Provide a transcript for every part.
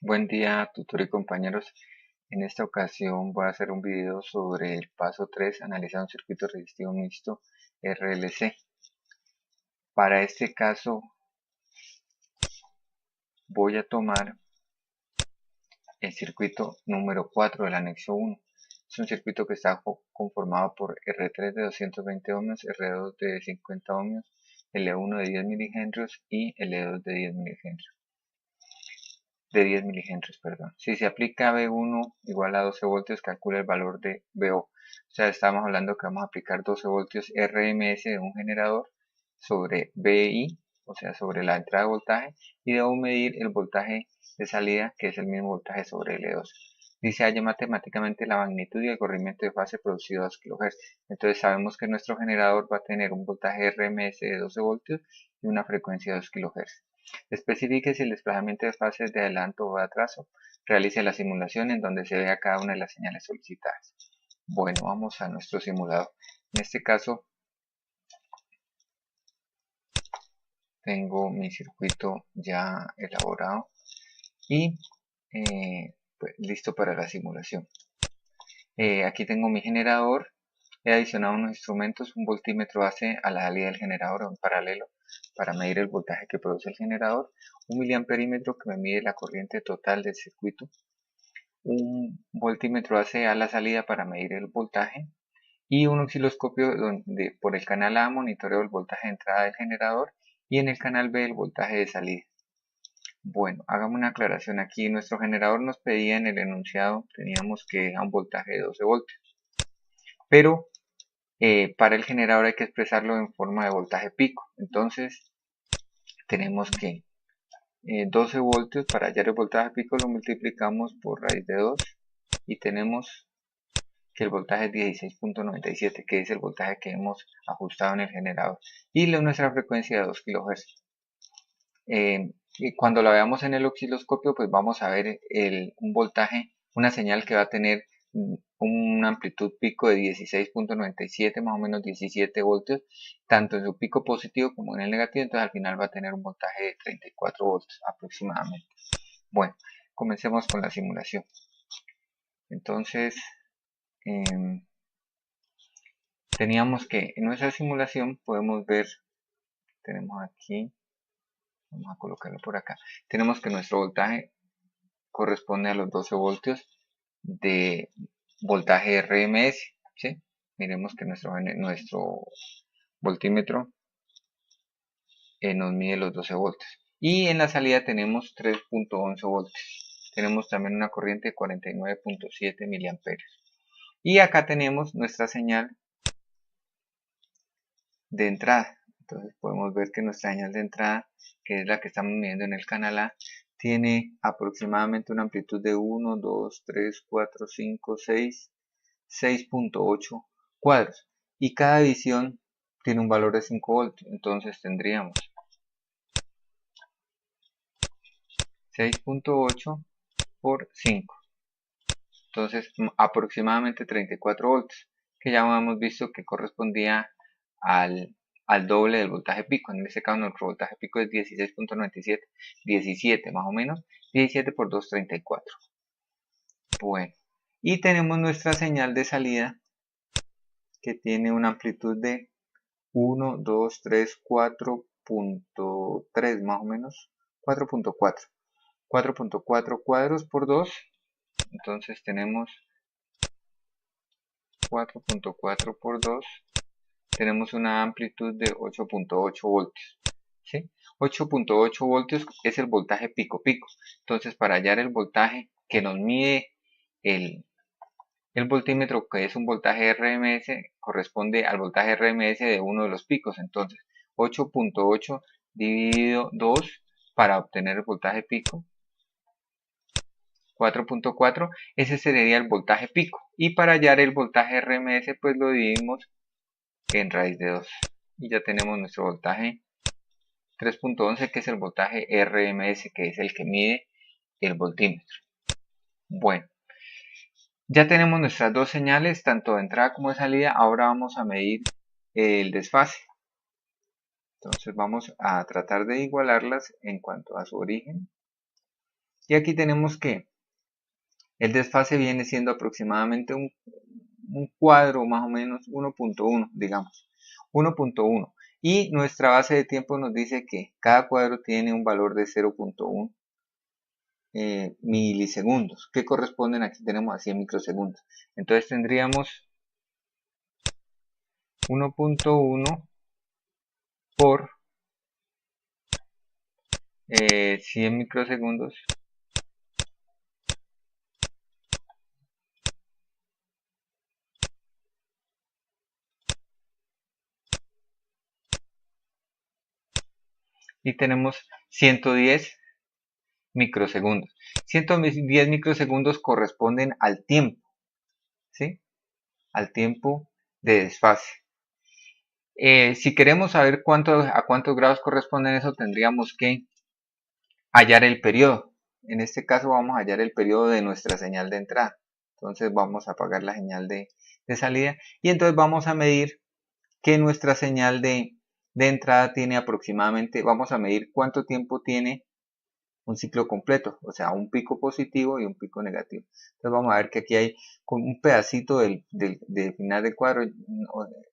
Buen día, tutor y compañeros. En esta ocasión voy a hacer un video sobre el paso 3, analizar un circuito resistivo mixto RLC. Para este caso voy a tomar el circuito número 4 del anexo 1. Es un circuito que está conformado por R3 de 220 ohmios, R2 de 50 ohmios, L1 de 10 milihenrios y L2 de 10 milihenrios. Perdón. Si se aplica B1 igual a 12 voltios, calcula el valor de BO. O sea, estamos hablando que vamos a aplicar 12 voltios RMS de un generador sobre BI, o sea, sobre la entrada de voltaje, y debo medir el voltaje de salida, que es el mismo voltaje sobre L2. Dice, halla matemáticamente la magnitud y el corrimiento de fase producido a 2 kHz. Entonces sabemos que nuestro generador va a tener un voltaje RMS de 12 voltios y una frecuencia de 2 kHz. Especifique si el desplazamiento de fases de adelanto o de atraso. Realice la simulación en donde se vea cada una de las señales solicitadas. Bueno, vamos a nuestro simulador. En este caso, tengo mi circuito ya elaborado y pues, listo para la simulación. Aquí tengo mi generador. He adicionado unos instrumentos, un voltímetro AC a la salida del generador en paralelo para medir el voltaje que produce el generador, un miliamperímetro que me mide la corriente total del circuito, un voltímetro AC a la salida para medir el voltaje y un osciloscopio donde por el canal A monitoreo el voltaje de entrada del generador y en el canal B el voltaje de salida. Bueno, hagamos una aclaración aquí. Nuestro generador nos pedía en el enunciado, teníamos que a un voltaje de 12 voltios, pero para el generador hay que expresarlo en forma de voltaje pico. Entonces tenemos que 12 voltios, para hallar el voltaje pico lo multiplicamos por raíz de 2 y tenemos que el voltaje es 16.97, que es el voltaje que hemos ajustado en el generador, y nuestra frecuencia de 2 kHz. Y cuando la veamos en el osciloscopio, pues vamos a ver un voltaje, una señal que va a tener una amplitud pico de 16.97, más o menos 17 voltios, tanto en su pico positivo como en el negativo. Entonces al final va a tener un voltaje de 34 voltios aproximadamente. Bueno, comencemos con la simulación. Entonces, teníamos que en nuestra simulación podemos ver, tenemos aquí, vamos a colocarlo por acá, tenemos que nuestro voltaje corresponde a los 12 voltios de voltaje RMS, ¿sí? Miremos que nuestro voltímetro nos mide los 12 voltios. Y en la salida tenemos 3.11 voltios. Tenemos también una corriente de 49.7 miliamperios. Y acá tenemos nuestra señal de entrada. Entonces podemos ver que nuestra señal de entrada, que es la que estamos midiendo en el canal A, tiene aproximadamente una amplitud de 1, 2, 3, 4, 5, 6, 6.8 cuadros. Y cada división tiene un valor de 5 voltios. Entonces tendríamos 6.8 por 5. Entonces aproximadamente 34 voltios, que ya hemos visto que correspondía al doble del voltaje pico. En este caso nuestro voltaje pico es 16.97, 17 más o menos, 17 por 2, 34. Bueno, y tenemos nuestra señal de salida que tiene una amplitud de 1, 2, 3, 4.3 más o menos, 4.4. 4.4 cuadros por 2, entonces tenemos 4.4 por 2, tenemos una amplitud de 8.8 voltios. ¿Sí? 8.8 voltios es el voltaje pico pico. Entonces para hallar el voltaje que nos mide el voltímetro, que es un voltaje RMS, corresponde al voltaje RMS de uno de los picos. Entonces 8.8 dividido 2 para obtener el voltaje pico, 4.4, ese sería el voltaje pico. Y para hallar el voltaje RMS, pues lo dividimos en raíz de 2. Y ya tenemos nuestro voltaje 3.11, que es el voltaje RMS, que es el que mide el voltímetro. Bueno, ya tenemos nuestras dos señales, tanto de entrada como de salida. Ahora vamos a medir el desfase. Entonces vamos a tratar de igualarlas en cuanto a su origen. Y aquí tenemos que el desfase viene siendo aproximadamente un cuadro más o menos 1.1, digamos, 1.1. Y nuestra base de tiempo nos dice que cada cuadro tiene un valor de 0.1 milisegundos, que corresponden, aquí tenemos a 100 microsegundos. Entonces tendríamos 1.1 por 100 microsegundos y tenemos 110 microsegundos. 110 microsegundos corresponden al tiempo, ¿sí? Al tiempo de desfase. Si queremos saber a cuántos grados corresponden eso, tendríamos que hallar el periodo. En este caso vamos a hallar el periodo de nuestra señal de entrada. Entonces vamos a apagar la señal de salida y entonces vamos a medir que nuestra señal de entrada tiene aproximadamente, vamos a medir cuánto tiempo tiene un ciclo completo, o sea, un pico positivo y un pico negativo. Entonces vamos a ver que aquí hay con un pedacito del final del cuadro,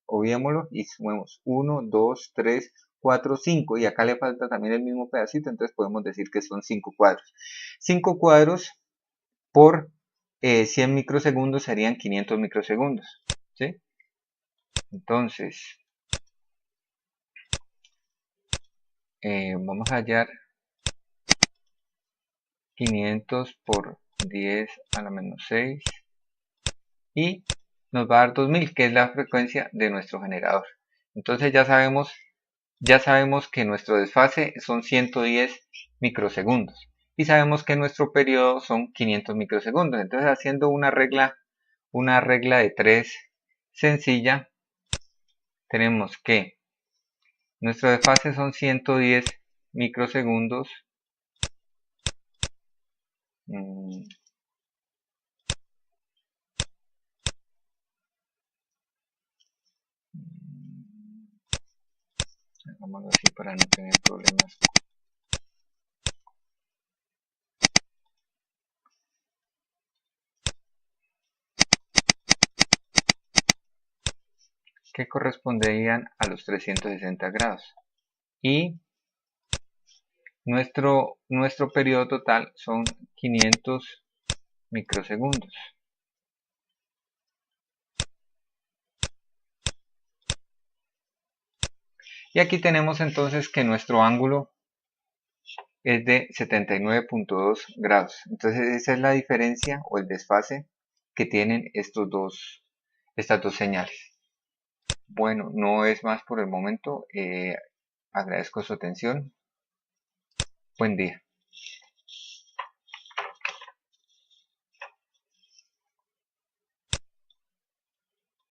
obviémoslo y sumemos 1, 2, 3, 4, 5 y acá le falta también el mismo pedacito, entonces podemos decir que son 5 cuadros. 5 cuadros por 100 microsegundos serían 500 microsegundos, ¿sí? Entonces, vamos a hallar 500 por 10 a la menos 6 y nos va a dar 2000, que es la frecuencia de nuestro generador. Entonces ya sabemos que nuestro desfase son 110 microsegundos y sabemos que nuestro periodo son 500 microsegundos. Entonces haciendo una regla de 3 sencilla, tenemos que nuestro desfase son 110 microsegundos hagámoslo así para no tener problemas. Que corresponderían a los 360 grados. Y nuestro periodo total son 500 microsegundos. Y aquí tenemos entonces que nuestro ángulo es de 79.2 grados. Entonces esa es la diferencia o el desfase que tienen estas dos señales. Bueno, no es más por el momento. Agradezco su atención. Buen día.